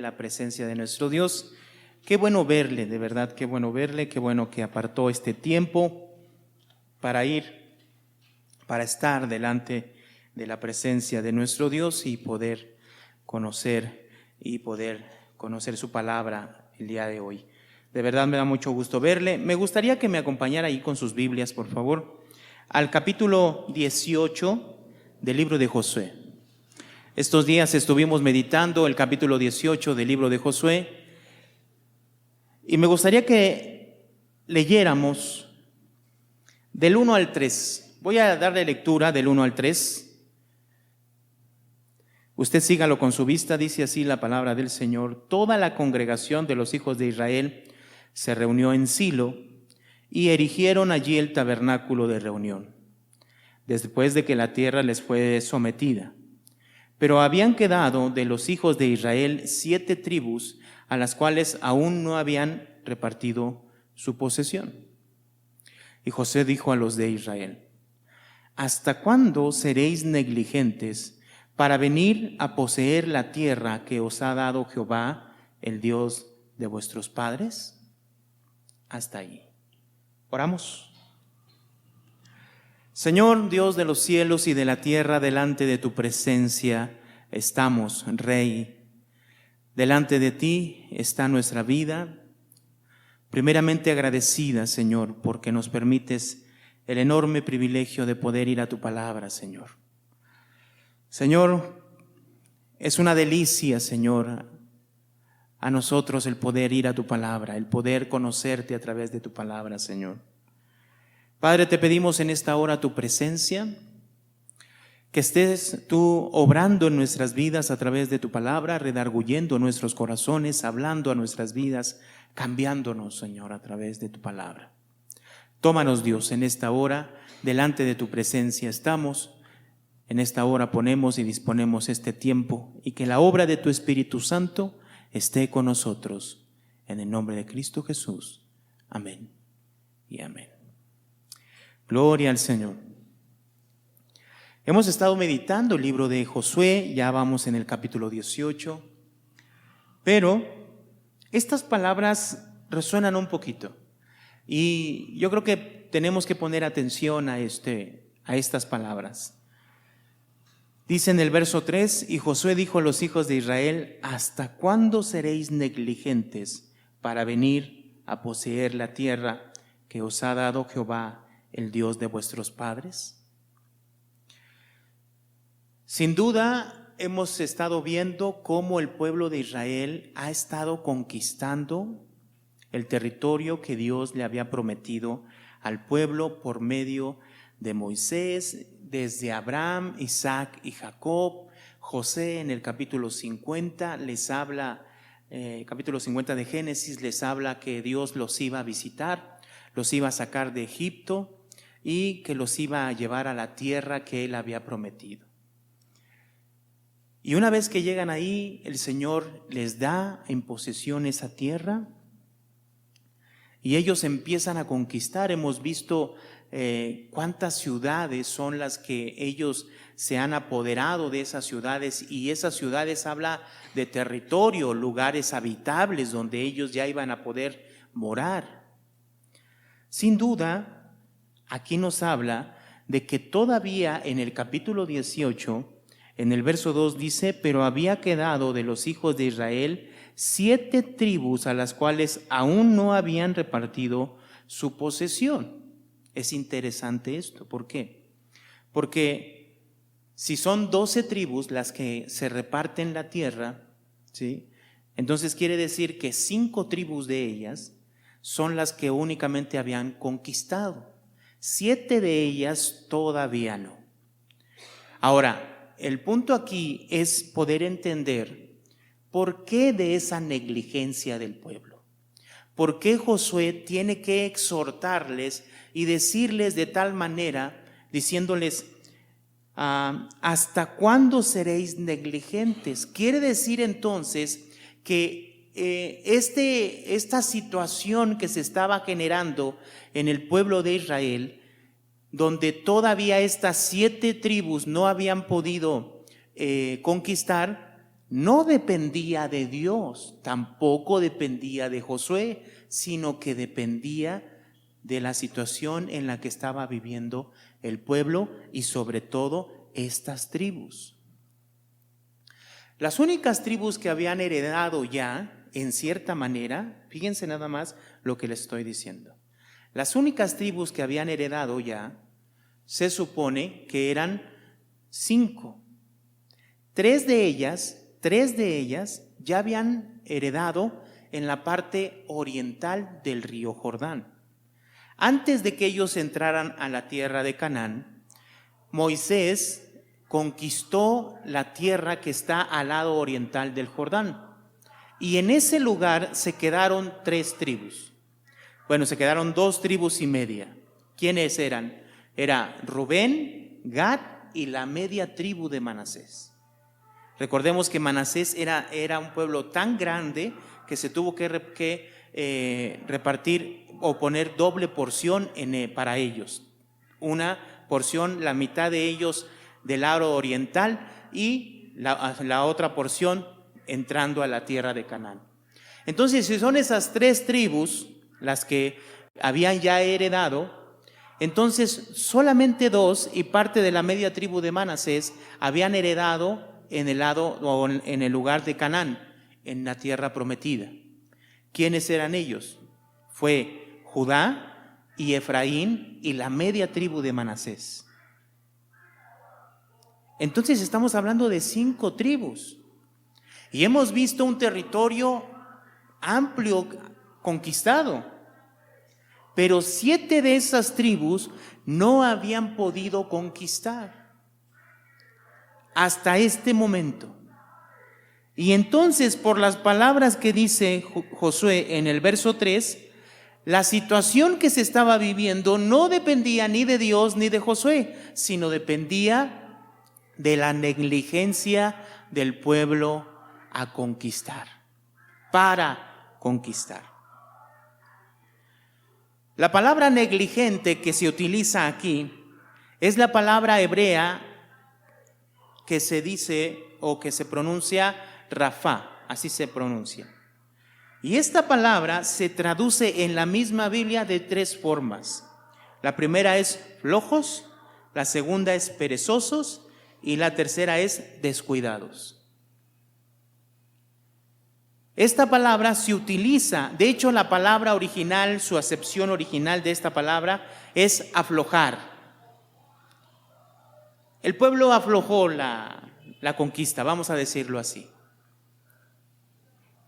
La presencia de nuestro Dios. Qué bueno verle, de verdad, qué bueno verle, qué bueno que apartó este tiempo para estar delante de la presencia de nuestro Dios y poder conocer su palabra el día de hoy. De verdad me da mucho gusto verle. Me gustaría que me acompañara ahí con sus Biblias, por favor, al capítulo 18 del libro de Josué. Estos días estuvimos meditando el capítulo 18 del libro de Josué y me gustaría que leyéramos del 1 al 3. Voy a darle lectura del 1 al 3. Usted sígalo con su vista, dice así la palabra del Señor. Toda la congregación de los hijos de Israel se reunió en Silo y erigieron allí el tabernáculo de reunión, después de que la tierra les fue sometida. Pero habían quedado de los hijos de Israel 7 tribus a las cuales aún no habían repartido su posesión. Y José dijo a los de Israel: ¿hasta cuándo seréis negligentes para venir a poseer la tierra que os ha dado Jehová, el Dios de vuestros padres? Hasta ahí. Oramos. Señor Dios de los cielos y de la tierra, delante de tu presencia estamos, Rey. Delante de ti está nuestra vida, primeramente agradecida, Señor, porque nos permites el enorme privilegio de poder ir a tu palabra, Señor. Señor, es una delicia, Señor, a nosotros el poder ir a tu palabra, el poder conocerte a través de tu palabra, Señor. Padre, te pedimos en esta hora tu presencia, que estés tú obrando en nuestras vidas a través de tu palabra, redarguyendo nuestros corazones, hablando a nuestras vidas, cambiándonos, Señor, a través de tu palabra. Tómanos, Dios, en esta hora, delante de tu presencia estamos. En esta hora ponemos y disponemos este tiempo y que la obra de tu Espíritu Santo esté con nosotros. En el nombre de Cristo Jesús. Amén y amén. Gloria al Señor. Hemos estado meditando el libro de Josué, ya vamos en el capítulo 18, pero estas palabras resuenan un poquito y yo creo que tenemos que poner atención a estas palabras. Dice en el verso 3, y Josué dijo a los hijos de Israel: ¿hasta cuándo seréis negligentes para venir a poseer la tierra que os ha dado Jehová, el Dios de vuestros padres? Sin duda hemos estado viendo cómo el pueblo de Israel ha estado conquistando el territorio que Dios le había prometido al pueblo por medio de Moisés, desde Abraham, Isaac y Jacob. José en el capítulo 50 les habla, capítulo 50 de Génesis, les habla que Dios los iba a visitar, los iba a sacar de Egipto y que los iba a llevar a la tierra que Él había prometido. Y una vez que llegan ahí, el Señor les da en posesión esa tierra y ellos empiezan a conquistar. Hemos visto cuántas ciudades son las que ellos se han apoderado de esas ciudades, y esas ciudades habla de territorio, lugares habitables donde ellos ya iban a poder morar. Sin duda, aquí nos habla de que todavía en el capítulo 18, en el verso 2 dice: pero había quedado de los hijos de Israel 7 tribus a las cuales aún no habían repartido su posesión. Es interesante esto. ¿Por qué? Porque si son 12 tribus las que se reparten la tierra, ¿sí?, entonces quiere decir que 5 tribus de ellas son las que únicamente habían conquistado. 7 de ellas todavía no. Ahora, el punto aquí es poder entender por qué de esa negligencia del pueblo. ¿Por qué Josué tiene que exhortarles y decirles de tal manera, diciéndoles: ¿hasta cuándo seréis negligentes? Quiere decir entonces que esta situación que se estaba generando en el pueblo de Israel, donde todavía estas 7 tribus no habían podido conquistar, no dependía de Dios, tampoco dependía de Josué, sino que dependía de la situación en la que estaba viviendo el pueblo y sobre todo estas tribus. Las únicas tribus que habían heredado ya, en cierta manera, fíjense nada más lo que les estoy diciendo. Las únicas tribus que habían heredado ya, se supone que eran 5. Tres de ellas ya habían heredado en la parte oriental del río Jordán. Antes de que ellos entraran a la tierra de Canaán, Moisés conquistó la tierra que está al lado oriental del Jordán. Y en ese lugar se quedaron 3 tribus. Bueno, se quedaron 2 tribus y media. ¿Quiénes eran? Era Rubén, Gad y la media tribu de Manasés. Recordemos que Manasés era un pueblo tan grande que se tuvo que repartir o poner doble porción para ellos. Una porción, la mitad de ellos del lado oriental y la otra porción entrando a la tierra de Canaán. Entonces, si son esas 3 tribus las que habían ya heredado, entonces solamente 2 y parte de la media tribu de Manasés habían heredado en el lado o en el lugar de Canaán, en la tierra prometida. ¿Quiénes eran ellos? Fue Judá y Efraín y la media tribu de Manasés. Entonces estamos hablando de 5 tribus y hemos visto un territorio amplio conquistado, pero 7 de esas tribus no habían podido conquistar hasta este momento. Y entonces, por las palabras que dice Josué en el verso 3, la situación que se estaba viviendo no dependía ni de Dios ni de Josué, sino dependía de la negligencia del pueblo a conquistar, para conquistar. La palabra negligente que se utiliza aquí es la palabra hebrea que se dice o que se pronuncia Rafá, así se pronuncia. Y esta palabra se traduce en la misma Biblia de 3 formas. La primera es flojos, la segunda es perezosos y la tercera es descuidados. Esta palabra se utiliza, de hecho la palabra original, su acepción original de esta palabra es aflojar. El pueblo aflojó la conquista, vamos a decirlo así.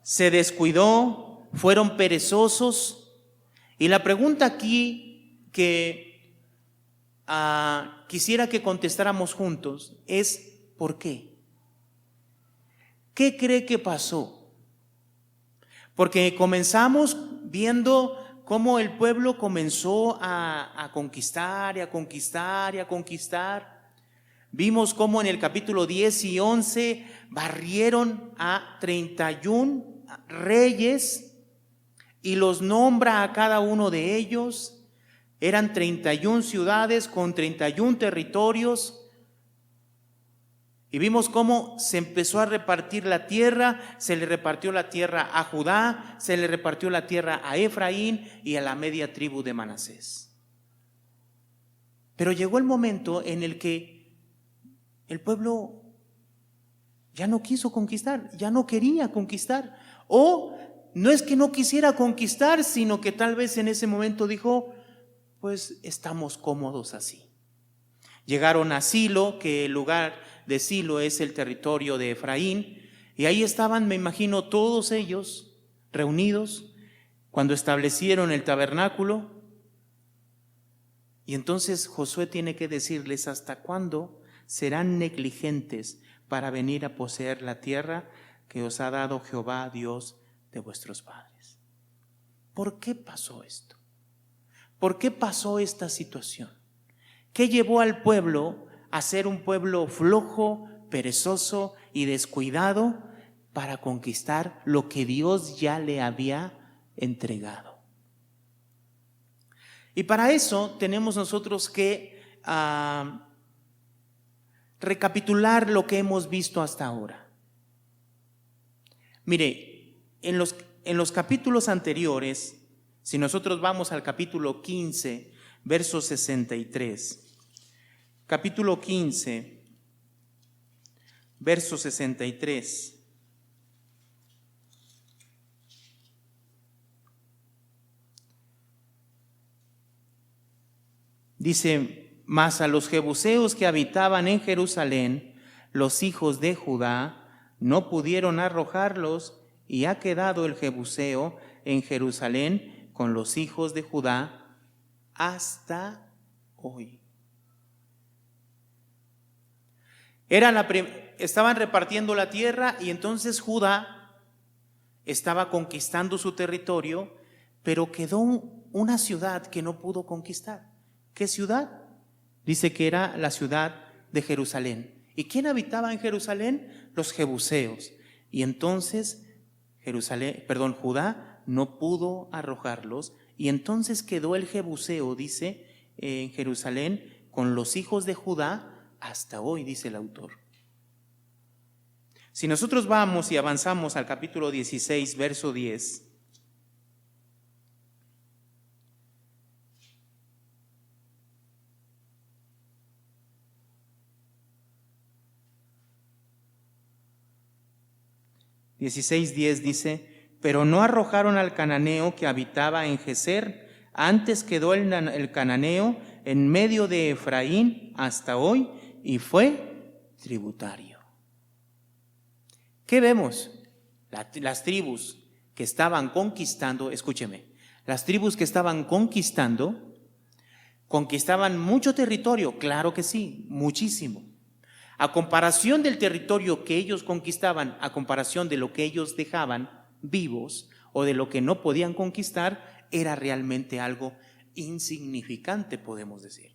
Se descuidó, fueron perezosos. Y la pregunta aquí que quisiera que contestáramos juntos es ¿por qué? ¿Qué cree que pasó? Porque comenzamos viendo cómo el pueblo comenzó a conquistar y a conquistar y a conquistar. Vimos cómo en el capítulo 10 y 11 barrieron a 31 reyes y los nombra a cada uno de ellos. Eran 31 ciudades con 31 territorios. Y vimos cómo se empezó a repartir la tierra. Se le repartió la tierra a Judá, se le repartió la tierra a Efraín y a la media tribu de Manasés. Pero llegó el momento en el que el pueblo ya no quiso conquistar, ya no quería conquistar. O no es que no quisiera conquistar, sino que tal vez en ese momento dijo, pues estamos cómodos así. Llegaron a Silo, que el lugar de Silo es el territorio de Efraín, y ahí estaban, me imagino, todos ellos reunidos cuando establecieron el tabernáculo. Y entonces Josué tiene que decirles hasta cuándo serán negligentes para venir a poseer la tierra que os ha dado Jehová, Dios de vuestros padres. ¿Por qué pasó esto? ¿Por qué pasó esta situación? ¿Qué llevó al pueblo a ser un pueblo flojo, perezoso y descuidado para conquistar lo que Dios ya le había entregado? Y para eso tenemos nosotros que recapitular lo que hemos visto hasta ahora. Mire, en los capítulos anteriores, si nosotros vamos al capítulo 15, verso 63, capítulo 15, verso 63. Dice: mas a los jebuseos que habitaban en Jerusalén, los hijos de Judá, no pudieron arrojarlos, y ha quedado el jebuseo en Jerusalén con los hijos de Judá hasta hoy. Estaban repartiendo la tierra, y entonces Judá estaba conquistando su territorio, pero quedó una ciudad que no pudo conquistar. ¿Qué ciudad? Dice que era la ciudad de Jerusalén. ¿Y quién habitaba en Jerusalén? Los jebuseos. Y entonces Judá no pudo arrojarlos, y entonces quedó el jebuseo, dice, en Jerusalén con los hijos de Judá hasta hoy, dice el autor. Si nosotros vamos y avanzamos al capítulo 16, verso 10, dice: pero no arrojaron al cananeo que habitaba en Geser, antes quedó el cananeo en medio de Efraín hasta hoy, y fue tributario. ¿Qué vemos? Las tribus que estaban conquistando, escúcheme, las tribus que estaban conquistaban mucho territorio, claro que sí, muchísimo. A comparación del territorio que ellos conquistaban, a comparación de lo que ellos dejaban vivos o de lo que no podían conquistar, era realmente algo insignificante, podemos decir.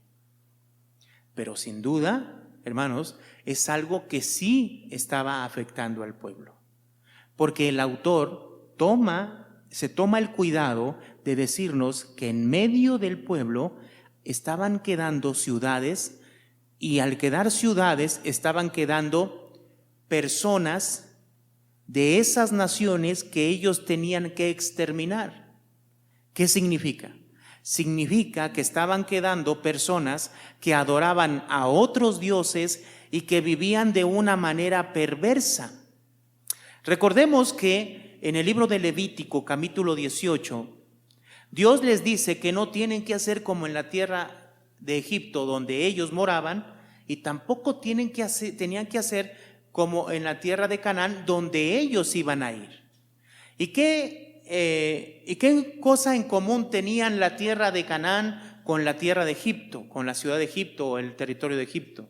Pero sin duda, hermanos, es algo que sí estaba afectando al pueblo. Porque el autor se toma el cuidado de decirnos que en medio del pueblo estaban quedando ciudades, y al quedar ciudades estaban quedando personas de esas naciones que ellos tenían que exterminar. ¿Qué significa? Significa que estaban quedando personas que adoraban a otros dioses y que vivían de una manera perversa. Recordemos que en el libro de Levítico, capítulo 18, Dios les dice que no tienen que hacer como en la tierra de Egipto donde ellos moraban, y tampoco tenían que hacer como en la tierra de Canaán donde ellos iban a ir. ¿Y qué cosa en común tenían la tierra de Canaán con la tierra de Egipto, con la ciudad de Egipto o el territorio de Egipto?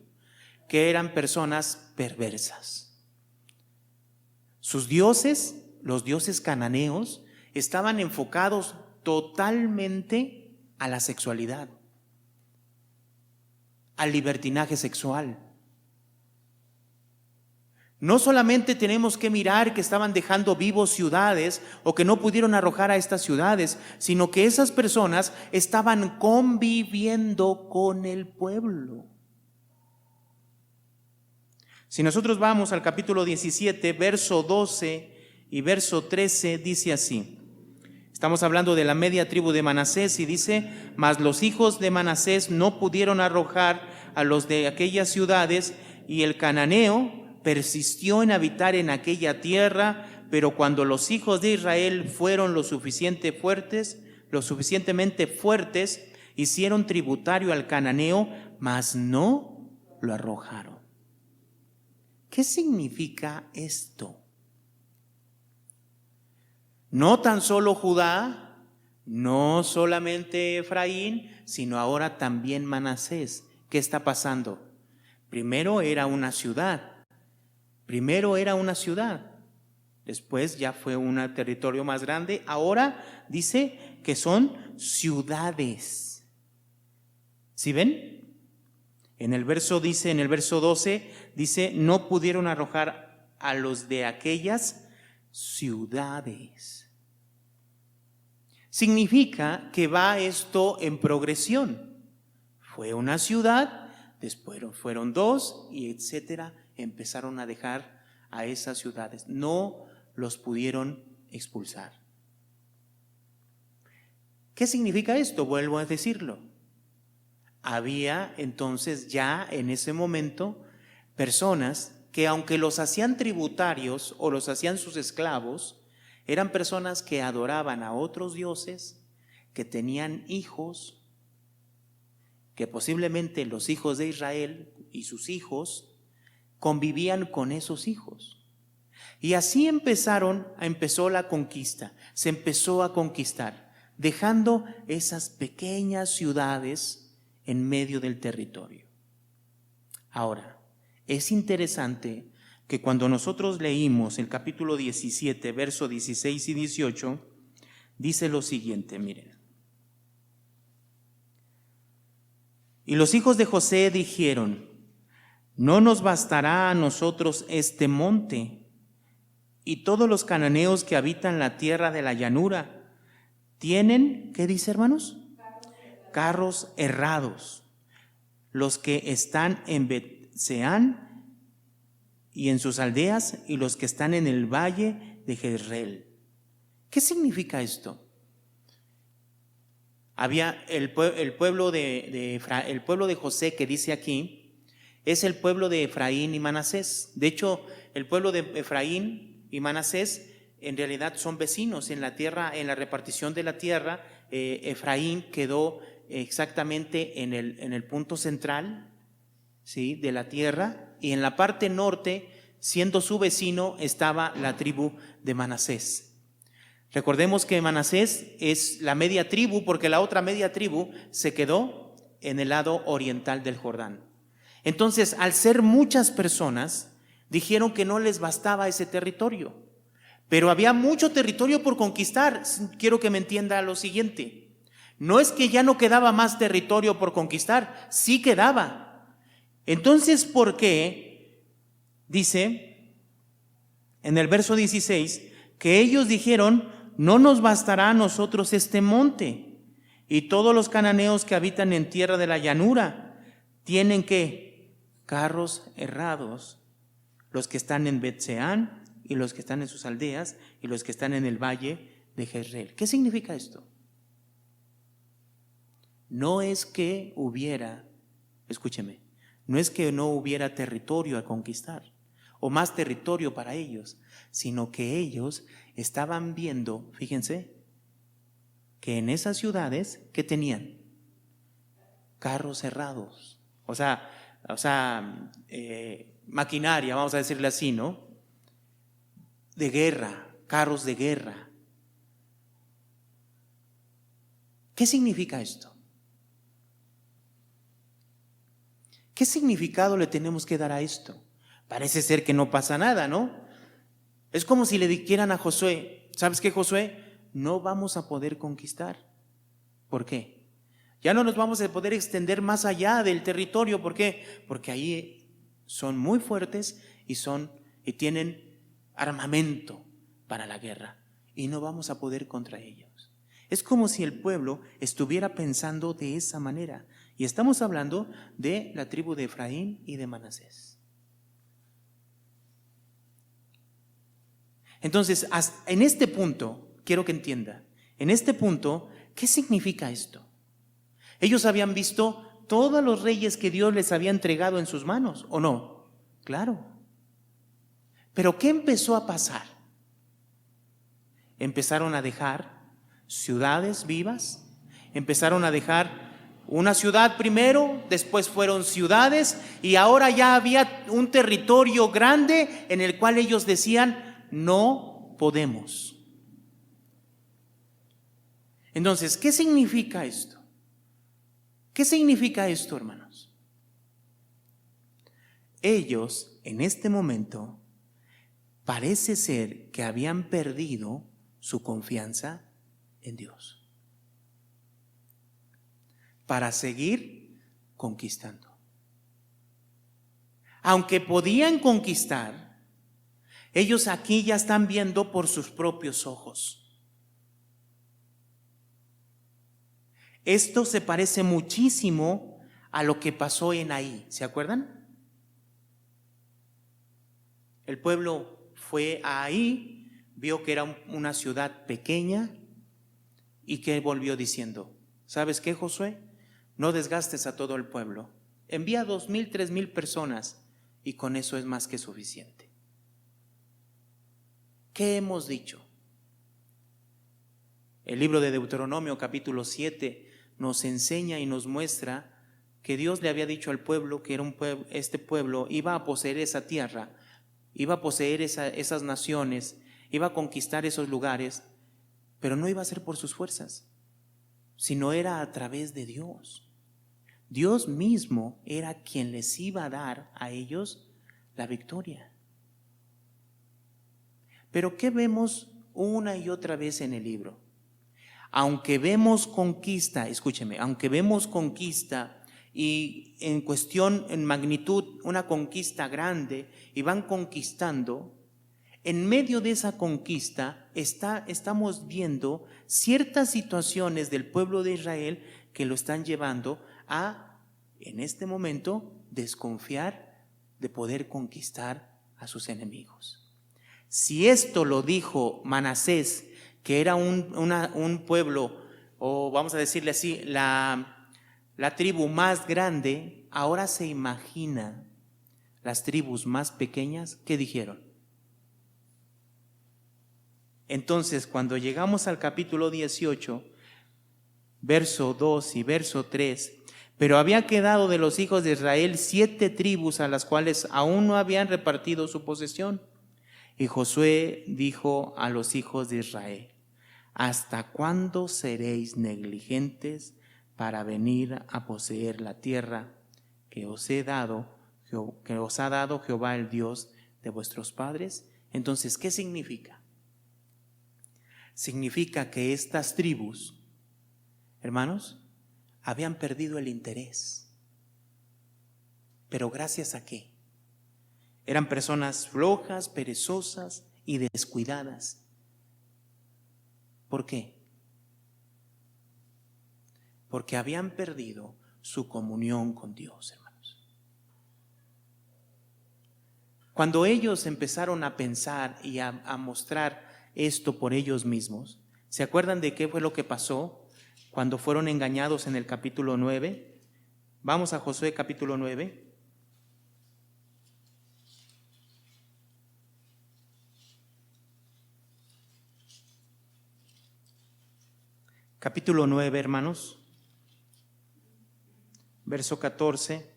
Que eran personas perversas. Sus dioses, los dioses cananeos, estaban enfocados totalmente a la sexualidad, al libertinaje sexual. No solamente tenemos que mirar que estaban dejando vivos ciudades o que no pudieron arrojar a estas ciudades, sino que esas personas estaban conviviendo con el pueblo. Si nosotros vamos al capítulo 17, verso 12 y verso 13, dice así. Estamos hablando de la media tribu de Manasés, y dice: mas los hijos de Manasés no pudieron arrojar a los de aquellas ciudades, y el cananeo persistió en habitar en aquella tierra, pero cuando los hijos de Israel fueron lo suficientemente fuertes, hicieron tributario al cananeo, mas no lo arrojaron. ¿Qué significa esto? No tan solo Judá, no solamente Efraín, sino ahora también Manasés. ¿Qué está pasando? Primero era una ciudad, después ya fue un territorio más grande, ahora dice que son ciudades. ¿Sí ven? En el verso 12 dice: no pudieron arrojar a los de aquellas ciudades. Significa que va esto en progresión. Fue una ciudad, después fueron dos, y etcétera. Empezaron a dejar a esas ciudades. No los pudieron expulsar. ¿Qué significa esto? Vuelvo a decirlo. Había entonces ya en ese momento personas que, aunque los hacían tributarios o los hacían sus esclavos, eran personas que adoraban a otros dioses, que tenían hijos, que posiblemente los hijos de Israel y sus hijos convivían con esos hijos. Y así empezó la conquista, se empezó a conquistar, dejando esas pequeñas ciudades en medio del territorio. Ahora, es interesante que cuando nosotros leímos el capítulo 17, versos 16 y 18, dice lo siguiente, miren. Y los hijos de José dijeron: no nos bastará a nosotros este monte, y todos los cananeos que habitan la tierra de la llanura tienen, ¿qué dice, hermanos? Carros errados, los que están en Bet-Seán y en sus aldeas, y los que están en el valle de Jezreel. ¿Qué significa esto? Había el pueblo de José que dice aquí, es el pueblo de Efraín y Manasés. De hecho, el pueblo de Efraín y Manasés en realidad son vecinos en la tierra, en la repartición de la tierra. Efraín quedó exactamente en el punto central, ¿sí?, de la tierra, y en la parte norte, siendo su vecino, estaba la tribu de Manasés. Recordemos que Manasés es la media tribu, porque la otra media tribu se quedó en el lado oriental del Jordán. Entonces, al ser muchas personas, dijeron que no les bastaba ese territorio, pero había mucho territorio por conquistar. Quiero que me entienda lo siguiente: no es que ya no quedaba más territorio por conquistar, sí quedaba. Entonces, ¿por qué? Dice en el verso 16 que ellos dijeron: no nos bastará a nosotros este monte, y todos los cananeos que habitan en tierra de la llanura tienen ¿qué? Carros errados, los que están en Bet-Seán y los que están en sus aldeas y los que están en el valle de Jezreel. ¿Qué significa esto? No es que hubiera, escúcheme, no es que no hubiera territorio a conquistar o más territorio para ellos, sino que ellos estaban viendo, fíjense, que en esas ciudades, ¿qué tenían? Carros cerrados, o sea, maquinaria, vamos a decirle así, ¿no? De guerra, carros de guerra. ¿Qué significa esto? ¿Qué significado le tenemos que dar a esto? Parece ser que no pasa nada, ¿no? Es como si le dijeran a Josué: ¿sabes qué, Josué? No vamos a poder conquistar. ¿Por qué? Ya no nos vamos a poder extender más allá del territorio. ¿Por qué? Porque ahí son muy fuertes y tienen armamento para la guerra, y no vamos a poder contra ellos. Es como si el pueblo estuviera pensando de esa manera. Y estamos hablando de la tribu de Efraín y de Manasés. Entonces, en este punto, quiero que entienda, en este punto, ¿qué significa esto? Ellos habían visto todos los reyes que Dios les había entregado en sus manos, ¿o no? Claro. Pero ¿qué empezó a pasar? Empezaron a dejar ciudades vivas, empezaron a dejar una ciudad primero, después fueron ciudades, y ahora ya había un territorio grande en el cual ellos decían: no podemos. Entonces, ¿qué significa esto? ¿Qué significa esto, hermanos? Ellos, en este momento, parece ser que habían perdido su confianza en Dios para seguir conquistando. Aunque podían conquistar, ellos aquí ya están viendo por sus propios ojos. Esto se parece muchísimo a lo que pasó en Ai, ¿se acuerdan? El pueblo fue a Ai, vio que era una ciudad pequeña y que volvió diciendo: ¿sabes qué, Josué? No desgastes a todo el pueblo. Envía 2,000, 3,000 personas y con eso es más que suficiente. ¿Qué hemos dicho? El libro de Deuteronomio capítulo 7 nos enseña y nos muestra que Dios le había dicho al pueblo que este pueblo iba a poseer esa tierra, iba a poseer esas naciones, iba a conquistar esos lugares, pero no iba a ser por sus fuerzas, sino era a través de Dios. Dios mismo era quien les iba a dar a ellos la victoria. Pero ¿qué vemos una y otra vez en el libro? Aunque vemos conquista, escúcheme, aunque vemos conquista y en cuestión, en magnitud, una conquista grande y van conquistando, en medio de esa conquista estamos viendo ciertas situaciones del pueblo de Israel que lo están llevando a, en este momento, desconfiar de poder conquistar a sus enemigos. Si esto lo dijo Manasés, que era un pueblo, o vamos a decirle así, la tribu más grande, ahora se imagina las tribus más pequeñas, ¿qué dijeron? Entonces, cuando llegamos al capítulo 18, verso 2 y verso 3, pero había quedado de los hijos de Israel 7 tribus a las cuales aún no habían repartido su posesión. Y Josué dijo a los hijos de Israel: ¿hasta cuándo seréis negligentes para venir a poseer la tierra que os ha dado Jehová, el Dios de vuestros padres? Entonces, ¿qué significa? Significa que estas tribus, hermanos, habían perdido el interés. ¿Pero gracias a qué? Eran personas flojas, perezosas y descuidadas. ¿Por qué? Porque habían perdido su comunión con Dios, hermanos. Cuando ellos empezaron a pensar y a mostrar esto por ellos mismos, ¿se acuerdan de qué fue lo que pasó cuando fueron engañados en el capítulo 9? Vamos a Josué capítulo 9. Capítulo 9, hermanos, verso 14.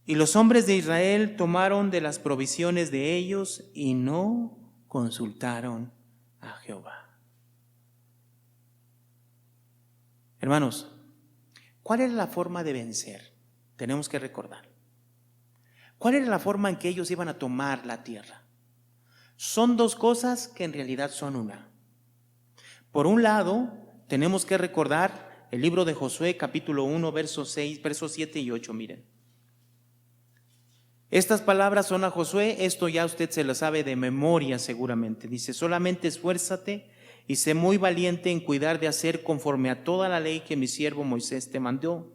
Y los hombres de Israel tomaron de las provisiones de ellos y no consultaron a Jehová. Hermanos, ¿cuál era la forma de vencer? Tenemos que recordar. ¿Cuál era la forma en que ellos iban a tomar la tierra? Son dos cosas que en realidad son una. Por un lado, tenemos que recordar el libro de Josué, capítulo 1, versos 6, versos 7 y 8, miren. Estas palabras son a Josué, esto ya usted se lo sabe de memoria seguramente. Dice: solamente esfuérzate y sé muy valiente en cuidar de hacer conforme a toda la ley que mi siervo Moisés te mandó.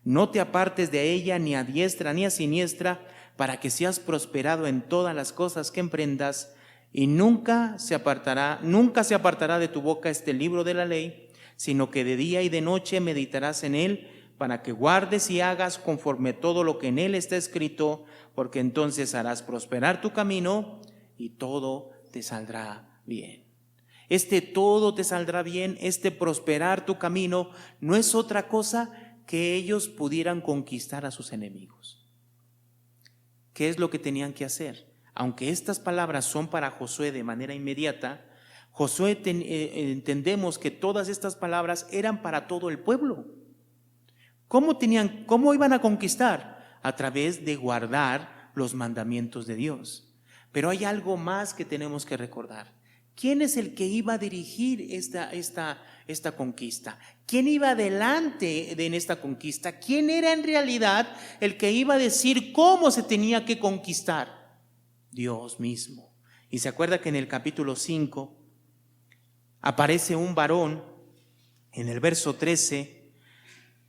No te apartes de ella ni a diestra ni a siniestra, para que seas prosperado en todas las cosas que emprendas, y nunca se apartará de tu boca este libro de la ley, sino que de día y de noche meditarás en él, para que guardes y hagas conforme todo lo que en él está escrito, porque entonces harás prosperar tu camino y todo te saldrá bien. Este todo te saldrá bien, este prosperar tu camino, no es otra cosa que ellos pudieran conquistar a sus enemigos. ¿Qué es lo que tenían que hacer? Aunque estas palabras son para Josué de manera inmediata, Josué entendemos que todas estas palabras eran para todo el pueblo. ¿Cómo iban a conquistar? A través de guardar los mandamientos de Dios. Pero hay algo más que tenemos que recordar. ¿Quién es el que iba a dirigir esta conquista? ¿Quién iba adelante en esta conquista? ¿Quién era en realidad el que iba a decir cómo se tenía que conquistar? Dios mismo. Y se acuerda que en el capítulo 5 aparece un varón, en el verso 13,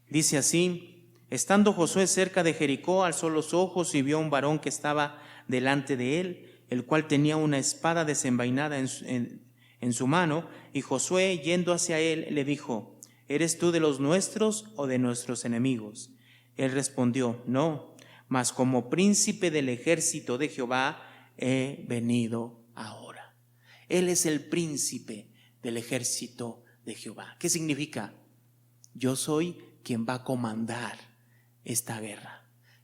dice así: estando Josué cerca de Jericó, alzó los ojos y vio a un varón que estaba delante de él, el cual tenía una espada desenvainada en su mano, y Josué, yendo hacia él, le dijo: ¿Eres tú de los nuestros o de nuestros enemigos? Él respondió: No, mas como príncipe del ejército de Jehová he venido ahora. Él es el príncipe del ejército de Jehová. ¿Qué significa? Yo soy quien va a comandar esta guerra.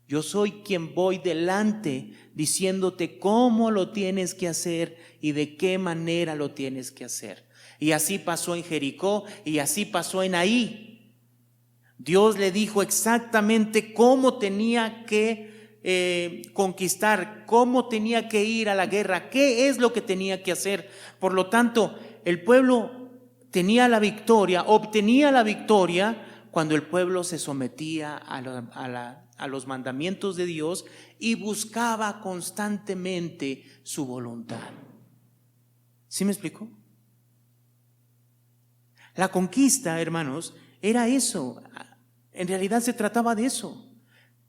Yo soy quien voy delante diciéndote cómo lo tienes que hacer y de qué manera lo tienes que hacer. Y así pasó en Jericó y así pasó en Ahí. Dios le dijo exactamente cómo tenía que conquistar, cómo tenía que ir a la guerra, qué es lo que tenía que hacer. Por lo tanto, el pueblo tenía la victoria, obtenía la victoria cuando el pueblo se sometía a los mandamientos de Dios y buscaba constantemente su voluntad. ¿Sí me explico? La conquista, hermanos, era eso. En realidad se trataba de eso.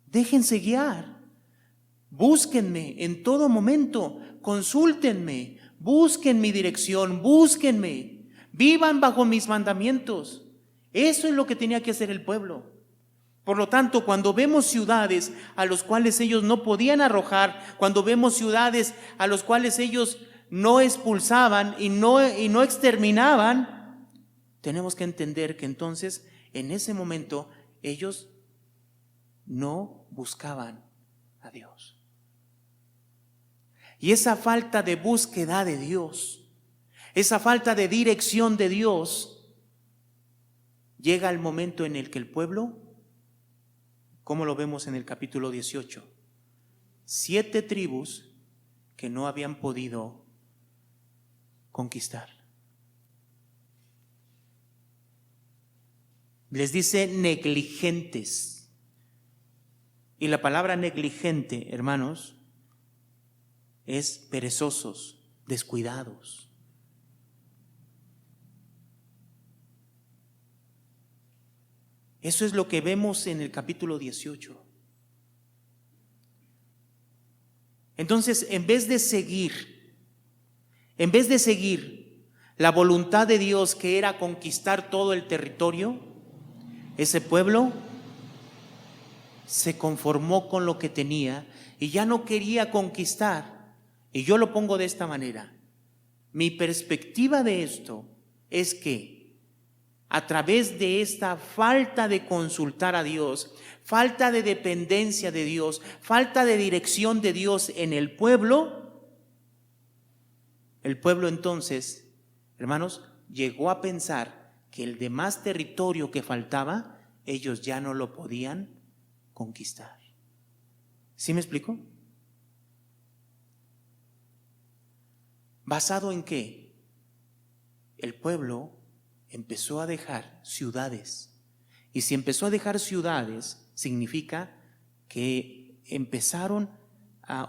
Déjense guiar. Búsquenme en todo momento. Consúltenme. Busquen mi dirección. Búsquenme. Vivan bajo mis mandamientos. Eso es lo que tenía que hacer el pueblo. Por lo tanto, cuando vemos ciudades a los cuales ellos no podían arrojar, cuando vemos ciudades a los cuales ellos no expulsaban y no exterminaban, tenemos que entender que entonces en ese momento ellos no buscaban a Dios. Y esa falta de búsqueda de Dios, esa falta de dirección de Dios, llega al momento en el que el pueblo, como lo vemos en el capítulo 18, 7 tribus que no habían podido conquistar. Les dice negligentes. Y la palabra negligente, hermanos, es perezosos, descuidados. Eso es lo que vemos en el capítulo 18. Entonces, en vez de seguir la voluntad de Dios, que era conquistar todo el territorio, ese pueblo se conformó con lo que tenía y ya no quería conquistar. Y yo lo pongo de esta manera. Mi perspectiva de esto es que a través de esta falta de consultar a Dios, falta de dependencia de Dios, falta de dirección de Dios en el pueblo entonces, hermanos, llegó a pensar que el demás territorio que faltaba, ellos ya no lo podían conquistar. ¿Sí me explico? ¿Basado en qué? El pueblo empezó a dejar ciudades. Y si empezó a dejar ciudades, significa que empezaron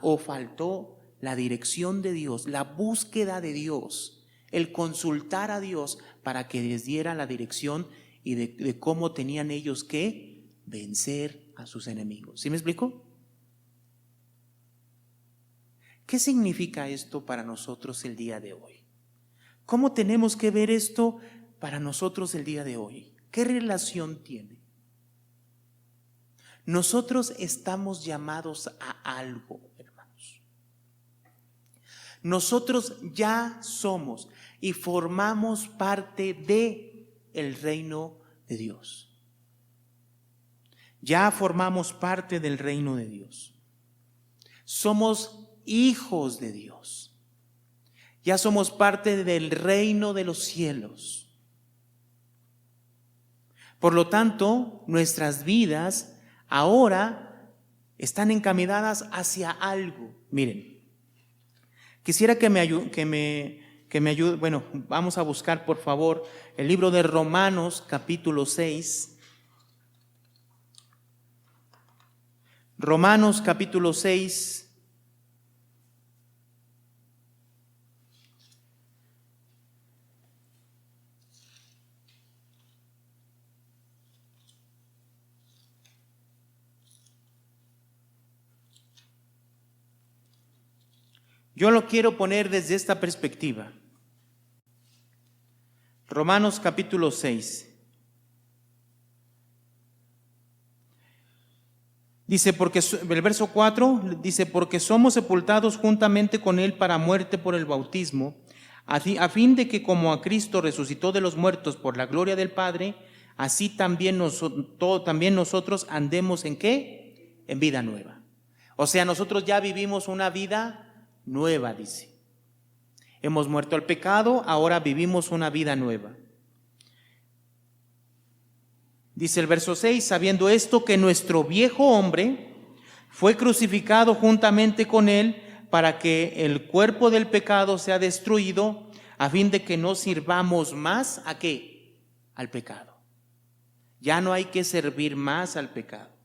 o faltó la dirección de Dios, la búsqueda de Dios, el consultar a Dios para que les diera la dirección y de cómo tenían ellos que vencer a sus enemigos. ¿Sí me explico? ¿Qué significa esto para nosotros el día de hoy? ¿Cómo tenemos que ver esto para nosotros el día de hoy? ¿Qué relación tiene? Nosotros estamos llamados a algo, hermanos. Nosotros ya somos y formamos parte de el reino de Dios. Ya formamos parte del reino de Dios. Somos hijos de Dios. Ya somos parte del reino de los cielos. Por lo tanto, nuestras vidas ahora están encaminadas hacia algo. Miren, quisiera que me ayude. Bueno, vamos a buscar, por favor, el libro de Romanos, capítulo 6. Romanos, capítulo 6. Yo lo quiero poner desde esta perspectiva. Romanos capítulo 6. Dice, porque el verso 4 dice, porque somos sepultados juntamente con Él para muerte por el bautismo, a fin de que como a Cristo resucitó de los muertos por la gloria del Padre, así también nosotros andemos ¿en qué? En vida nueva. O sea, nosotros ya vivimos una vida nueva, dice. Hemos muerto al pecado, ahora vivimos una vida nueva. Dice el verso 6, sabiendo esto que nuestro viejo hombre fue crucificado juntamente con Él para que el cuerpo del pecado sea destruido, a fin de que no sirvamos más ¿a qué? Al pecado. Ya no hay que servir más al pecado.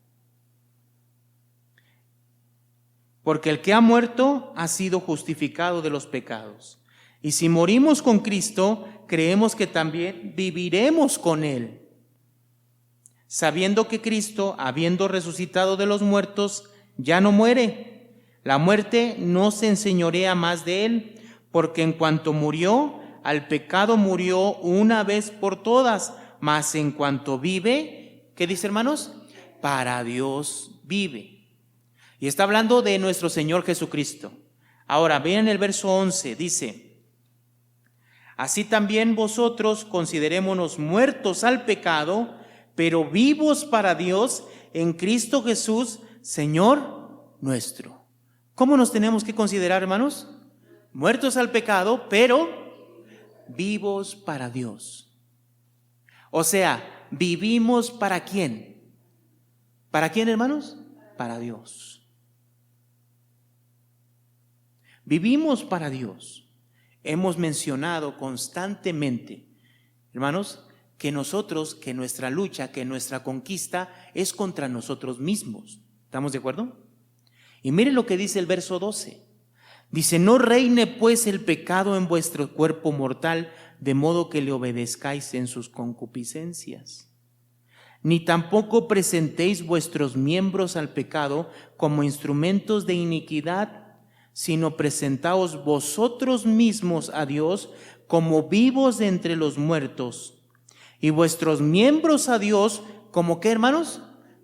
Porque el que ha muerto ha sido justificado de los pecados. Y si morimos con Cristo, creemos que también viviremos con Él, sabiendo que Cristo, habiendo resucitado de los muertos, ya no muere. La muerte no se enseñorea más de Él, porque en cuanto murió, al pecado murió una vez por todas, mas en cuanto vive, ¿qué dice, hermanos? Para Dios vive. Y está hablando de nuestro Señor Jesucristo. Ahora, vean el verso 11, dice, así también vosotros considerémonos muertos al pecado, pero vivos para Dios en Cristo Jesús, Señor nuestro. ¿Cómo nos tenemos que considerar, hermanos? Muertos al pecado, pero vivos para Dios. O sea, vivimos ¿para quién? ¿Para quién, hermanos? Para Dios. Vivimos para Dios. Hemos mencionado constantemente, hermanos, que nuestra lucha, que nuestra conquista es contra nosotros mismos. ¿Estamos de acuerdo? Y miren lo que dice el verso 12. Dice, no reine pues el pecado en vuestro cuerpo mortal, de modo que le obedezcáis en sus concupiscencias. Ni tampoco presentéis vuestros miembros al pecado como instrumentos de iniquidad, sino presentaos vosotros mismos a Dios como vivos de entre los muertos, y vuestros miembros a Dios, ¿como qué, hermanos?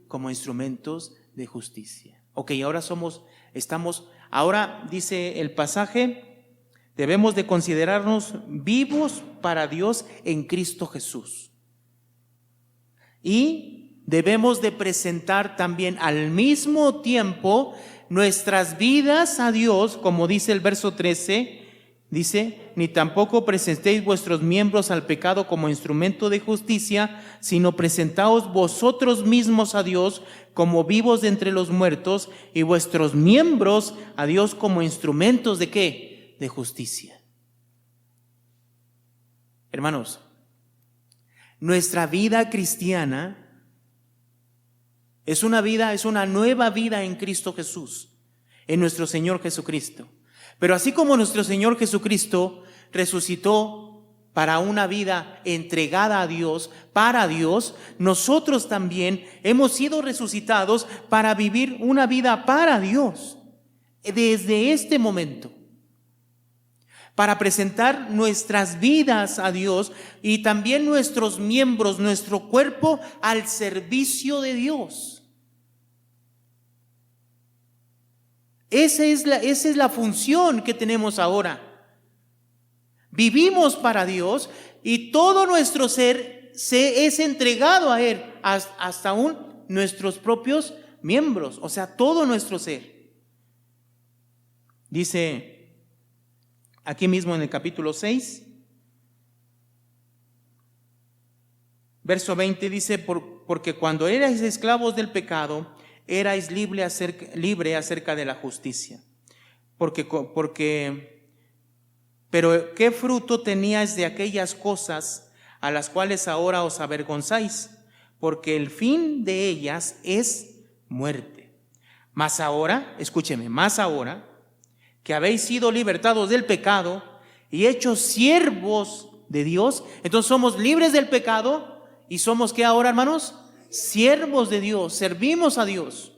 Como instrumentos de justicia. Ok, ahora dice el pasaje, debemos de considerarnos vivos para Dios en Cristo Jesús. Y debemos de presentar también al mismo tiempo nuestras vidas a Dios, como dice el verso 13, dice, ni tampoco presentéis vuestros miembros al pecado como instrumento de justicia, sino presentaos vosotros mismos a Dios como vivos de entre los muertos, y vuestros miembros a Dios como instrumentos ¿de qué? De justicia. Hermanos, nuestra vida cristiana es una nueva vida en Cristo Jesús, en nuestro Señor Jesucristo. Pero así como nuestro Señor Jesucristo resucitó para una vida entregada a Dios, para Dios, nosotros también hemos sido resucitados para vivir una vida para Dios, desde este momento, para presentar nuestras vidas a Dios y también nuestros miembros, nuestro cuerpo al servicio de Dios. Esa es la función que tenemos ahora. Vivimos para Dios y todo nuestro ser se es entregado a Él, hasta aún nuestros propios miembros, o sea, todo nuestro ser. Dice aquí mismo en el capítulo 6, verso 20, dice, porque cuando erais esclavos del pecado, erais libre acerca de la justicia. Pero ¿qué fruto teníais de aquellas cosas a las cuales ahora os avergonzáis? Porque el fin de ellas es muerte. Mas ahora, escúcheme, más ahora que habéis sido libertados del pecado y hechos siervos de Dios, entonces somos libres del pecado y somos ¿qué ahora, hermanos? Siervos de Dios, servimos a Dios.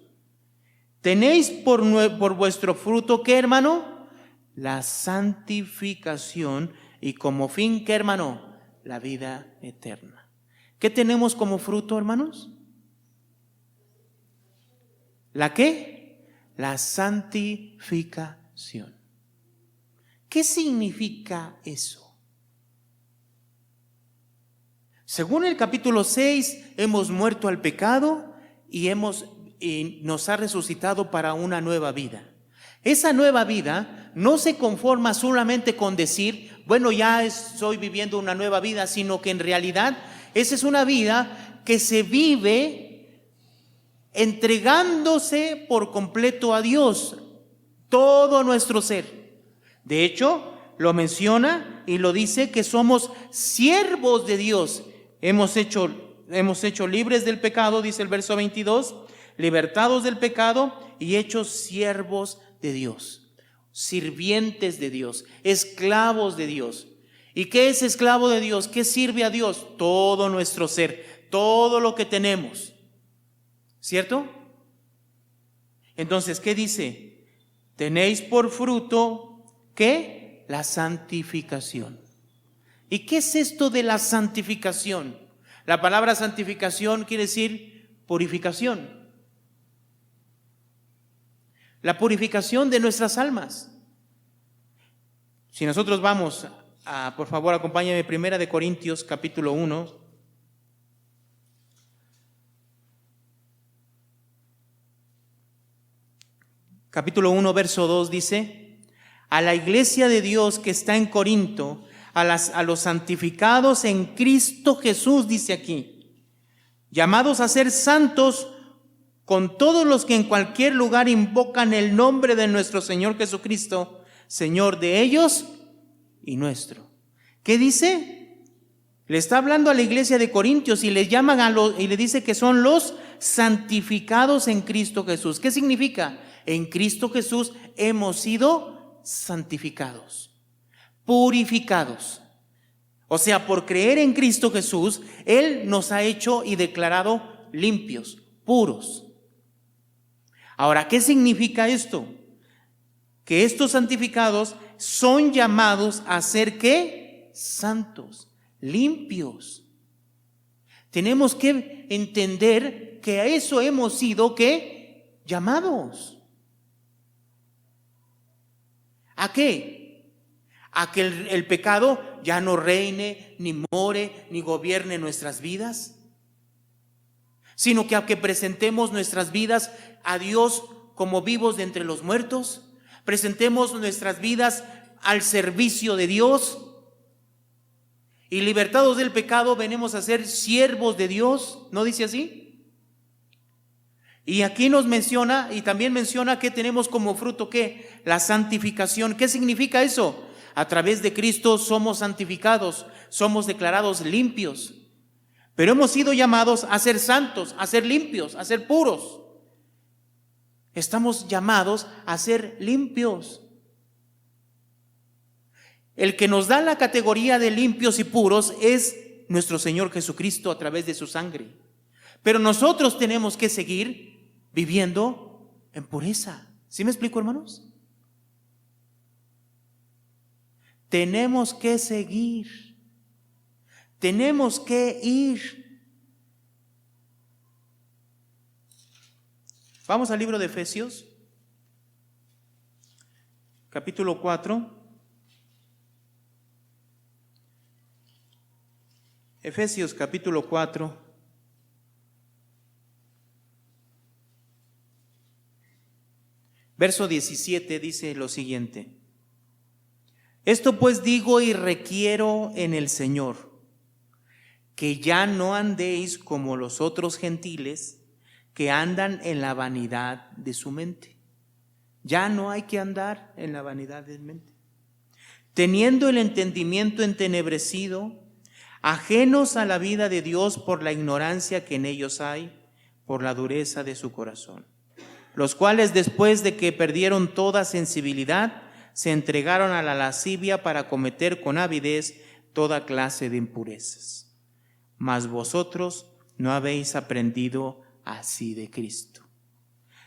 Tenéis por vuestro fruto, ¿qué, hermano? la santificación y como fin, ¿qué, hermano? La vida eterna. ¿Qué tenemos como fruto, hermanos? ¿La qué? La santificación. ¿Qué significa eso? Según el capítulo 6, hemos muerto al pecado y nos ha resucitado para una nueva vida. Esa nueva vida no se conforma solamente con decir, bueno, ya estoy viviendo una nueva vida, sino que en realidad esa es una vida que se vive entregándose por completo a Dios, todo nuestro ser. De hecho, lo menciona y lo dice que somos siervos de Dios. Hemos hecho libres del pecado, dice el verso 22, libertados del pecado y hechos siervos de Dios, sirvientes de Dios, esclavos de Dios. ¿Y qué es esclavo de Dios? ¿Qué sirve a Dios? Todo nuestro ser, todo lo que tenemos. ¿Cierto? Entonces, ¿qué dice? Tenéis por fruto, ¿qué? La santificación. ¿Y qué es esto de la santificación? La palabra santificación quiere decir purificación. La purificación de nuestras almas. Si nosotros vamos a, por favor, acompáñame, 1 Corintios capítulo 1. Capítulo 1, verso 2 dice: a la iglesia de Dios que está en Corinto, a los santificados en Cristo Jesús, dice aquí, llamados a ser santos con todos los que en cualquier lugar invocan el nombre de nuestro Señor Jesucristo, Señor de ellos y nuestro. ¿Qué dice? Le está hablando a la iglesia de Corintios y le llaman y le dice que son los santificados en Cristo Jesús. ¿Qué significa? En Cristo Jesús hemos sido santificados, purificados. O sea, por creer en Cristo Jesús, Él nos ha hecho y declarado limpios, puros. Ahora, ¿qué significa esto? Que estos santificados son llamados a ser ¿qué? Santos, limpios. Tenemos que entender que a eso hemos sido ¿qué? Llamados. ¿A qué? A que el pecado ya no reine, ni more, ni gobierne nuestras vidas, sino que a que presentemos nuestras vidas a Dios como vivos de entre los muertos, presentemos nuestras vidas al servicio de Dios y libertados del pecado venimos a ser siervos de Dios, ¿no dice así? Y aquí nos menciona y también menciona que tenemos como fruto ¿qué? La santificación. ¿Qué significa eso? A través de Cristo somos santificados, somos declarados limpios, pero hemos sido llamados a ser santos, a ser limpios, a ser puros. Estamos llamados a ser limpios. El que nos da la categoría de limpios y puros es nuestro Señor Jesucristo a través de su sangre. Pero nosotros tenemos que seguir viviendo en pureza. ¿Sí me explico, hermanos? Tenemos que seguir. Tenemos que ir. Vamos al libro de Efesios, capítulo 4. Efesios capítulo 4. Verso 17 dice lo siguiente: esto pues digo y requiero en el Señor, que ya no andéis como los otros gentiles que andan en la vanidad de su mente. Ya no hay que andar en la vanidad de mente, teniendo el entendimiento entenebrecido, ajenos a la vida de Dios por la ignorancia que en ellos hay, por la dureza de su corazón, los cuales después de que perdieron toda sensibilidad, se entregaron a la lascivia para cometer con avidez toda clase de impurezas. Mas vosotros no habéis aprendido así de Cristo.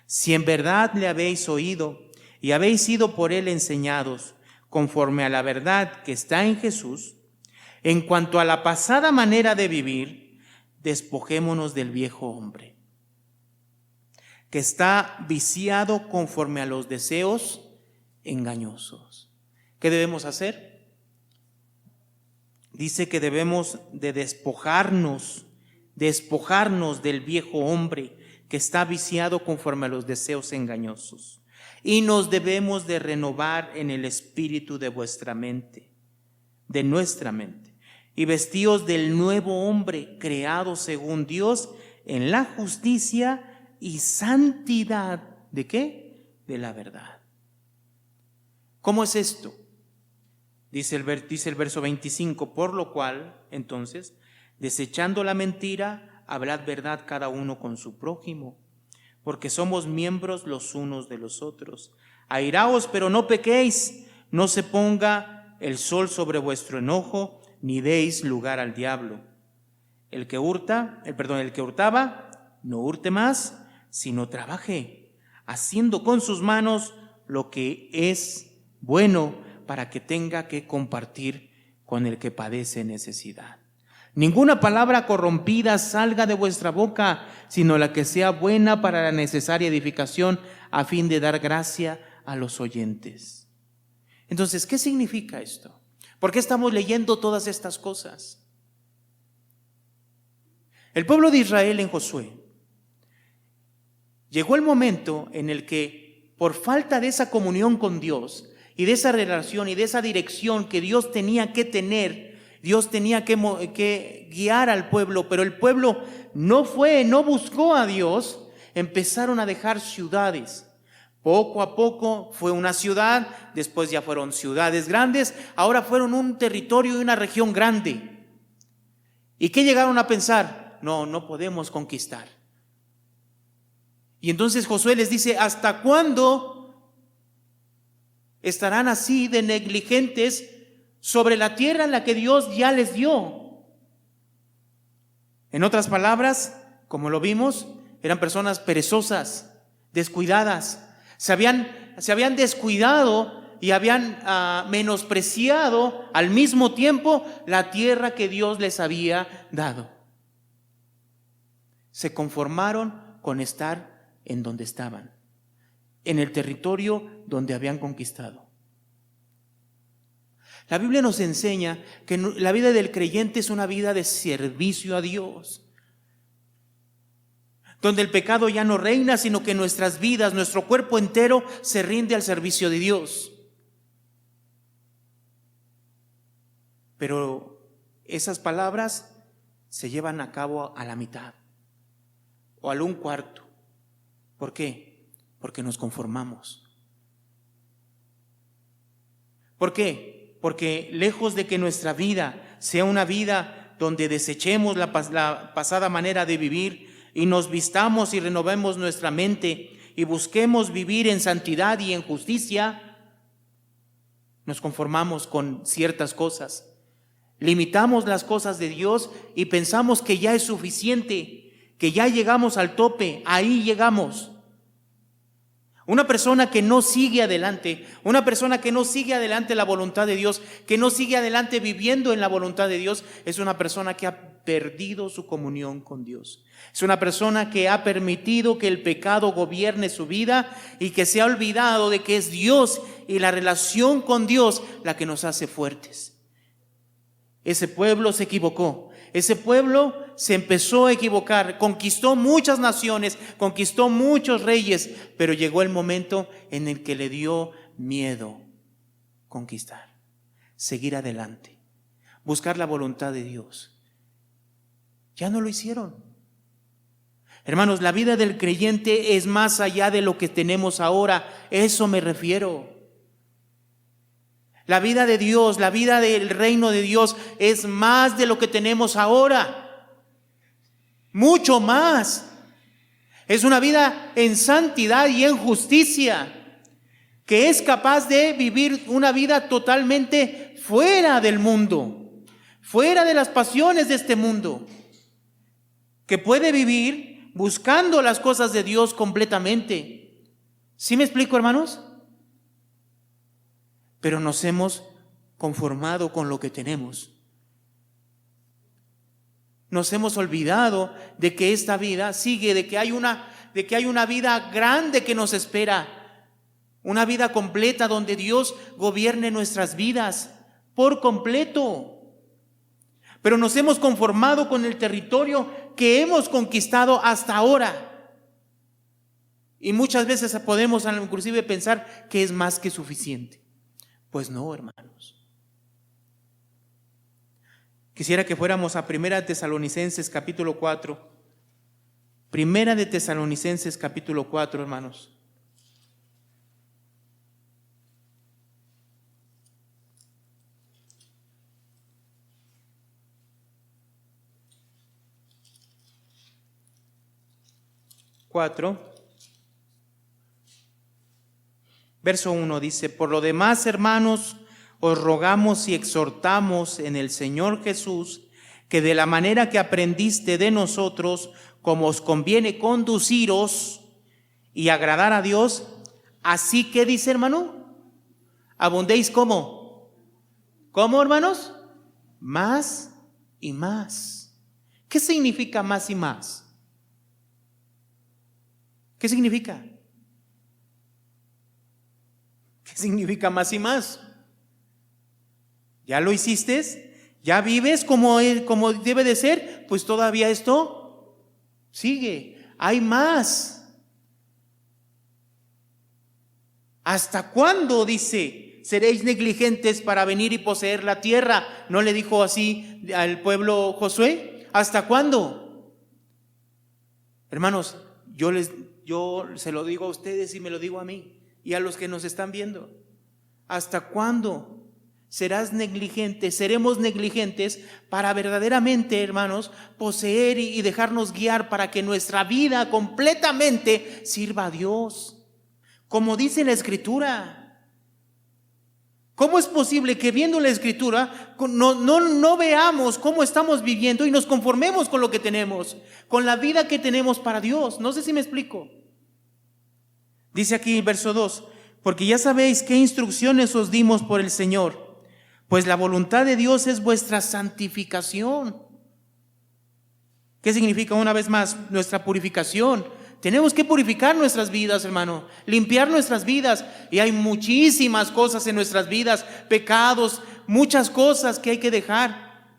Si en verdad le habéis oído y habéis sido por él enseñados, conforme a la verdad que está en Jesús, en cuanto a la pasada manera de vivir, despojémonos del viejo hombre, que está viciado conforme a los deseos engañosos. ¿Qué debemos hacer? Dice que debemos de despojarnos del viejo hombre que está viciado conforme a los deseos engañosos. Y nos debemos de renovar en el espíritu de vuestra mente, de nuestra mente, y vestíos del nuevo hombre creado según Dios en la justicia y santidad. ¿De qué? De la verdad. ¿Cómo es esto? Dice el verso 25, por lo cual, entonces, desechando la mentira, hablad verdad cada uno con su prójimo, porque somos miembros los unos de los otros. Airaos, pero no pequéis, no se ponga el sol sobre vuestro enojo, ni deis lugar al diablo. El que hurtaba, no hurte más, sino trabaje, haciendo con sus manos lo que es bueno, para que tenga que compartir con el que padece necesidad. Ninguna palabra corrompida salga de vuestra boca, sino la que sea buena para la necesaria edificación, a fin de dar gracia a los oyentes. Entonces, ¿qué significa esto? ¿Por qué estamos leyendo todas estas cosas? El pueblo de Israel en Josué llegó el momento en el que, por falta de esa comunión con Dios y de esa relación y de esa dirección que Dios tenía que tener, Dios tenía que guiar al pueblo, pero el pueblo no buscó a Dios, empezaron a dejar ciudades. Poco a poco fue una ciudad, después ya fueron ciudades grandes, ahora fueron un territorio y una región grande. ¿Y qué llegaron a pensar? No podemos conquistar. Y entonces Josué les dice, ¿hasta cuándo estarán así de negligentes sobre la tierra en la que Dios ya les dio? En otras palabras, como lo vimos, eran personas perezosas, descuidadas. Se habían descuidado y habían menospreciado al mismo tiempo la tierra que Dios les había dado. Se conformaron con estar en donde estaban, en el territorio donde habían conquistado. La Biblia nos enseña que la vida del creyente es una vida de servicio a Dios, donde el pecado ya no reina, sino que nuestras vidas, nuestro cuerpo entero se rinde al servicio de Dios. Pero esas palabras se llevan a cabo a la mitad o al 1/4. ¿Por qué? Porque nos conformamos. ¿Por qué? Porque lejos de que nuestra vida sea una vida donde desechemos la pasada manera de vivir y nos vistamos y renovemos nuestra mente y busquemos vivir en santidad y en justicia, nos conformamos con ciertas cosas. Limitamos las cosas de Dios y pensamos que ya es suficiente, que ya llegamos al tope, ahí llegamos. Una persona que no sigue adelante, la voluntad de Dios, que no sigue adelante viviendo en la voluntad de Dios, es una persona que ha perdido su comunión con Dios. Es una persona que ha permitido que el pecado gobierne su vida y que se ha olvidado de que es Dios y la relación con Dios la que nos hace fuertes. Ese pueblo se equivocó. Ese pueblo se empezó a equivocar, conquistó muchas naciones, conquistó muchos reyes, pero llegó el momento en el que le dio miedo conquistar, seguir adelante, buscar la voluntad de Dios. Ya no lo hicieron. Hermanos, la vida del creyente es más allá de lo que tenemos ahora, eso me refiero. La vida de Dios, la vida del reino de Dios es más de lo que tenemos ahora. Mucho más. Es una vida en santidad y en justicia, que es capaz de vivir una vida totalmente fuera del mundo, fuera de las pasiones de este mundo, que puede vivir buscando las cosas de Dios completamente. ¿Sí me explico, hermanos? pero nos hemos conformado con lo que tenemos. Nos hemos olvidado de que esta vida sigue, de que hay una vida grande que nos espera, una vida completa donde Dios gobierne nuestras vidas por completo. Pero nos hemos conformado con el territorio que hemos conquistado hasta ahora. Y muchas veces podemos inclusive pensar que es más que suficiente. Pues no, hermanos. Quisiera que fuéramos a Primera de Tesalonicenses capítulo 4. Primera de Tesalonicenses capítulo 4, hermanos. Verso 1 dice: por lo demás, hermanos, os rogamos y exhortamos en el Señor Jesús, que de la manera que aprendiste de nosotros, como os conviene conduciros y agradar a Dios, así que, dice hermano, abundéis ¿cómo? ¿Cómo, hermanos? Más y más. ¿Qué significa más y más? ¿Qué significa? ¿Qué significa más y más? ¿Ya lo hiciste? ¿Ya vives como debe de ser? Pues todavía esto sigue. Hay más. ¿Hasta cuándo, dice, seréis negligentes para venir y poseer la tierra? ¿No le dijo así al pueblo Josué? ¿Hasta cuándo? Hermanos, yo se lo digo a ustedes y me lo digo a mí y a los que nos están viendo. ¿Hasta cuándo seremos negligentes para verdaderamente, hermanos, poseer y dejarnos guiar para que nuestra vida completamente sirva a Dios? Como dice la Escritura. ¿Cómo es posible que viendo la Escritura no veamos cómo estamos viviendo y nos conformemos con lo que tenemos, con la vida que tenemos para Dios? No sé si me explico. Dice aquí el verso 2: porque ya sabéis qué instrucciones os dimos por el Señor, pues la voluntad de Dios es vuestra santificación. ¿Qué significa una vez más? Nuestra purificación. Tenemos que purificar nuestras vidas, hermano, limpiar nuestras vidas. Y hay muchísimas cosas en nuestras vidas, pecados, muchas cosas que hay que dejar.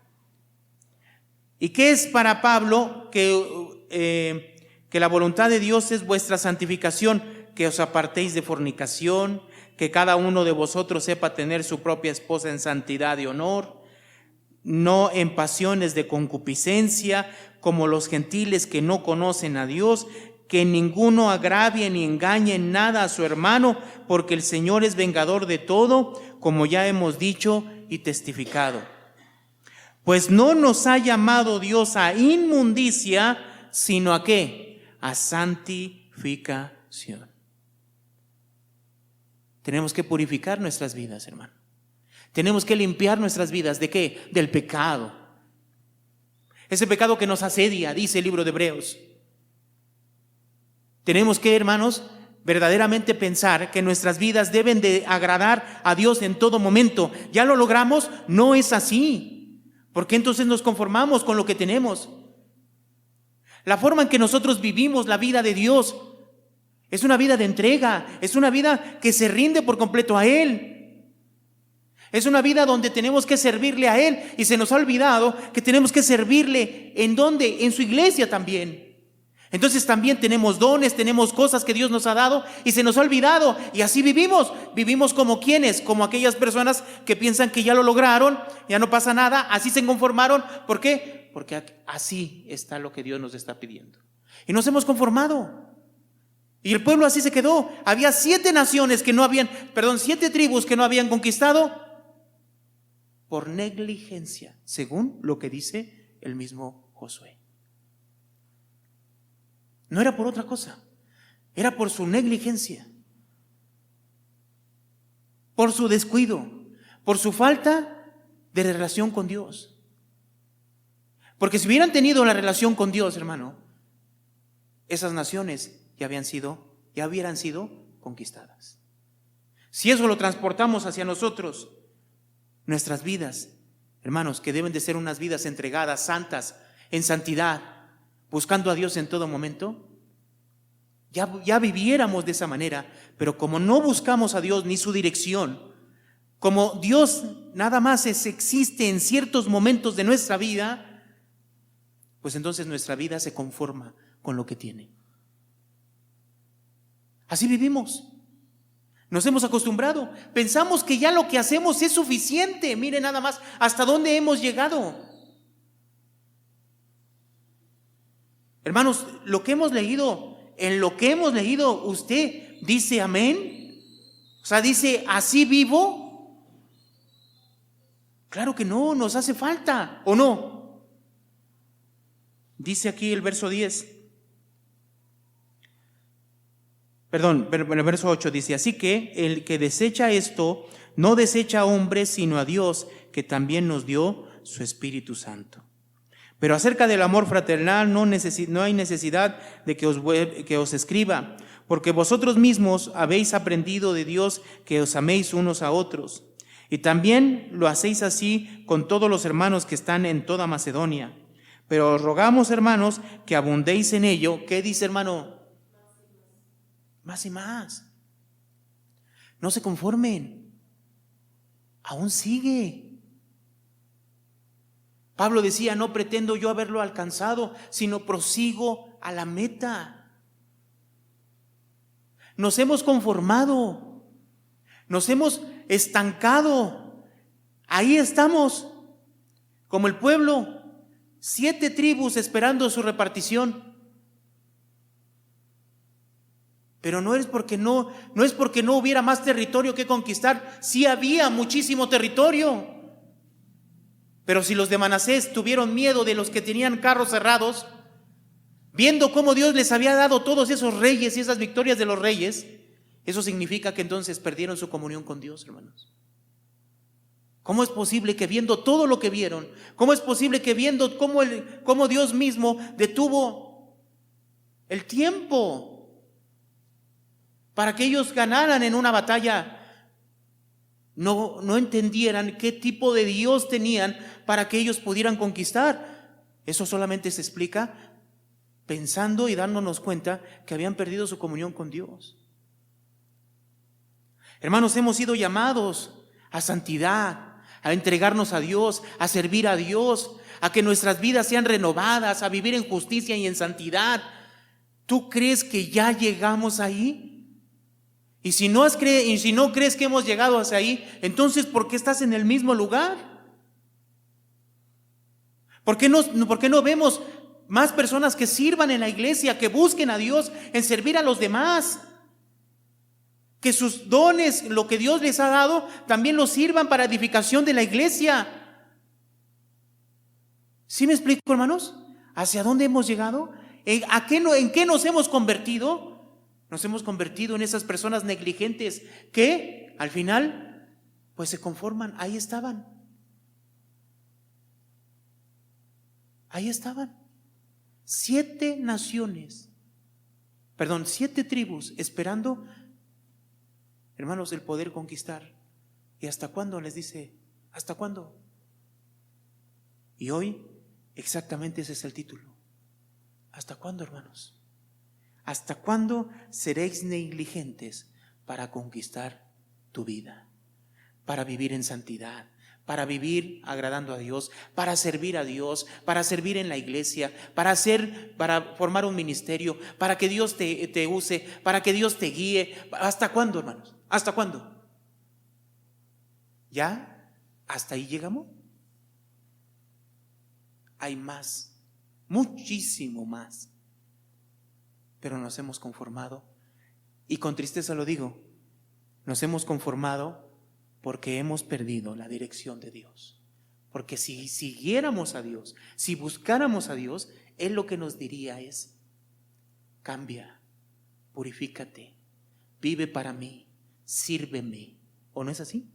¿Y qué es para Pablo que la voluntad de Dios es vuestra santificación? Que os apartéis de fornicación, que cada uno de vosotros sepa tener su propia esposa en santidad y honor, no en pasiones de concupiscencia, como los gentiles que no conocen a Dios, que ninguno agravie ni engañe en nada a su hermano, porque el Señor es vengador de todo, como ya hemos dicho y testificado. Pues no nos ha llamado Dios a inmundicia, sino ¿a qué? A santificación. Tenemos que purificar nuestras vidas, hermano. Tenemos que limpiar nuestras vidas. ¿De qué? Del pecado. Ese pecado que nos asedia, dice el libro de Hebreos. Tenemos que, hermanos, verdaderamente pensar que nuestras vidas deben de agradar a Dios en todo momento. ¿Ya lo logramos? No es así. ¿Por qué entonces nos conformamos con lo que tenemos? La forma en que nosotros vivimos la vida de Dios es una vida de entrega, es una vida que se rinde por completo a Él. Es una vida donde tenemos que servirle a Él y se nos ha olvidado que tenemos que servirle ¿en dónde? En su iglesia también. Entonces también tenemos dones, tenemos cosas que Dios nos ha dado y se nos ha olvidado, y así vivimos como quienes, como aquellas personas que piensan que ya lo lograron, ya no pasa nada, así se conformaron. ¿Por qué? Porque así está lo que Dios nos está pidiendo y nos hemos conformado. Y el pueblo así se quedó. Había 7 tribus que no habían conquistado por negligencia, según lo que dice el mismo Josué. No era por otra cosa, era por su negligencia, por su descuido, por su falta de relación con Dios. Porque si hubieran tenido la relación con Dios, hermano, esas naciones ya hubieran sido conquistadas. Si eso lo transportamos hacia nosotros, nuestras vidas, hermanos, que deben de ser unas vidas entregadas, santas, en santidad, buscando a Dios en todo momento, ya viviéramos de esa manera. Pero como no buscamos a Dios ni su dirección, como Dios nada más existe en ciertos momentos de nuestra vida, pues entonces nuestra vida se conforma con lo que tiene. Así vivimos. Nos hemos acostumbrado. Pensamos que ya lo que hacemos es suficiente. Mire nada más hasta dónde hemos llegado. Hermanos, lo que hemos leído, en lo que hemos leído, usted dice amén. O sea, dice, ¿así vivo? Claro que no, nos hace falta, ¿o no? Dice aquí el verso 10. Perdón, en el verso 8 dice, así que el que desecha esto, no desecha a hombres, sino a Dios, que también nos dio su Espíritu Santo. Pero acerca del amor fraternal no hay necesidad de que os escriba, porque vosotros mismos habéis aprendido de Dios que os améis unos a otros. Y también lo hacéis así con todos los hermanos que están en toda Macedonia. Pero os rogamos, hermanos, que abundéis en ello. ¿Qué dice, hermano? Más y más. No se conformen. Aún sigue. Pablo decía, no pretendo yo haberlo alcanzado, sino prosigo a la meta. Nos hemos conformado. Nos hemos estancado. Ahí estamos, como el pueblo, 7 tribus esperando su repartición. Pero no es porque no hubiera más territorio que conquistar. Sí había muchísimo territorio. Pero si los de Manasés tuvieron miedo de los que tenían carros cerrados, viendo cómo Dios les había dado todos esos reyes y esas victorias de los reyes, eso significa que entonces perdieron su comunión con Dios, hermanos. ¿Cómo es posible que viendo todo lo que vieron, cómo es posible que viendo cómo Dios mismo detuvo el tiempo para que ellos ganaran en una batalla, no entendieran qué tipo de Dios tenían para que ellos pudieran conquistar? Eso solamente se explica pensando y dándonos cuenta que habían perdido su comunión con Dios. Hermanos, hemos sido llamados a santidad, a entregarnos a Dios, a servir a Dios, a que nuestras vidas sean renovadas, a vivir en justicia y en santidad. ¿Tú crees que ya llegamos ahí? Y si no crees que hemos llegado hacia ahí, entonces ¿por qué estás en el mismo lugar? ¿Por qué no vemos más personas que sirvan en la iglesia, que busquen a Dios en servir a los demás? Que sus dones, lo que Dios les ha dado, también los sirvan para edificación de la iglesia. ¿Sí me explico, hermanos? ¿Hacia dónde hemos llegado? ¿En qué nos hemos convertido? Nos hemos convertido en esas personas negligentes que al final pues se conforman. Ahí estaban 7 tribus esperando, hermanos, el poder conquistar. ¿Y hasta cuándo? Les dice, ¿hasta cuándo? Y hoy exactamente ese es el título. ¿Hasta cuándo, hermanos? ¿Hasta cuándo seréis negligentes para conquistar tu vida? Para vivir en santidad, para vivir agradando a Dios, para servir a Dios, para servir en la iglesia, para formar un ministerio, para que Dios te use, para que Dios te guíe. ¿Hasta cuándo, hermanos? ¿Hasta cuándo? ¿Ya? ¿Hasta ahí llegamos? Hay más, muchísimo más. Pero nos hemos conformado, y con tristeza lo digo, nos hemos conformado porque hemos perdido la dirección de Dios. Porque si siguiéramos a Dios, si buscáramos a Dios, Él lo que nos diría es: cambia, purifícate, vive para mí, sírveme. ¿O no es así?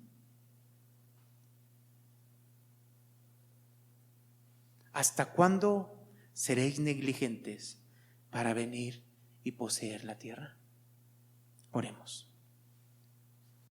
¿Hasta cuándo seréis negligentes para venir y poseer la tierra? Oremos.